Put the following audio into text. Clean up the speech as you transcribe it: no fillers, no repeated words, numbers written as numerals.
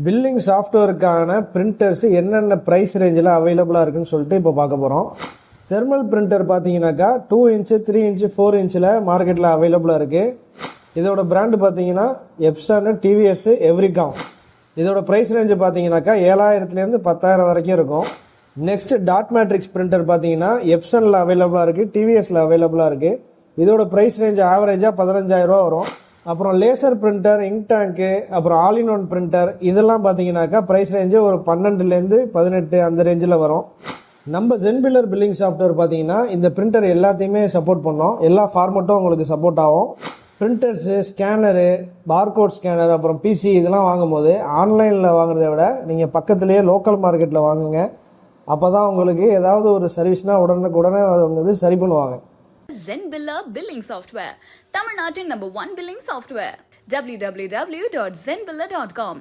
Billing சாஃப்ட்வேருக்கான printers என்னென்ன price ரேஞ்சில் அவைலபிளாக இருக்குன்னு சொல்லிட்டு இப்போ பார்க்க போகிறோம். தெர்மல் பிரிண்டர் பார்த்தீங்கன்னாக்கா 2 இன்ச்சு 3 இன்ச்சு 4 இன்ச்சில் மார்க்கெட்டில் அவைலபிளாக இருக்குது. இதோட பிராண்டு பார்த்தீங்கன்னா எப்சன், டிவிஎஸ், எவ்ரிகாம். இதோட ப்ரைஸ் ரேஞ்சு பார்த்தீங்கன்னாக்கா 7000லேருந்து 10,000 வரைக்கும் இருக்கும். நெக்ஸ்ட் டாட் மேட்ரிக்ஸ் பிரிண்டர் பார்த்தீங்கன்னா எப்சனில் அவைலபிளாக இருக்குது, டிவிஎஸில் அவைலபிளாக இருக்குது. இதோட ப்ரைஸ் ரேஞ்சு ஆவரேஜாக 15,000 ரூபா வரும். அப்புறம் லேசர் பிரிண்டர், இங்க் டேங்க்கு, அப்புறம் ஆல் இன் ஒன் பிரிண்டர் இதெல்லாம் பார்த்தீங்கன்னாக்கா ப்ரைஸ் ரேஞ்சு ஒரு 12லேருந்து 18 அந்த ரேஞ்சில் வரும். நம்ம ஜென்பில்லர் பில்லிங் சாஃப்ட்வேர் பார்த்தீங்கன்னா இந்த பிரிண்டர் எல்லாத்தையுமே சப்போர்ட் பண்ணோம். எல்லா ஃபார்மட்டும் உங்களுக்கு சப்போர்ட் ஆகும். பிரிண்டர்ஸு, ஸ்கேனரு, பார்கோட் ஸ்கேனர், அப்புறம் பிசி இதெல்லாம் வாங்கும்போது ஆன்லைனில் வாங்குறத விட நீங்கள் பக்கத்துலேயே லோக்கல் மார்க்கெட்டில் வாங்குங்க. அப்போ தான் உங்களுக்கு ஏதாவது ஒரு சர்வீஸ்னால் உடனுக்குடனே அவங்க சரி பண்ணுவாங்க. ZenBiller Billing Software, Tamil Nadu #1 billing software. www.zenbiller.com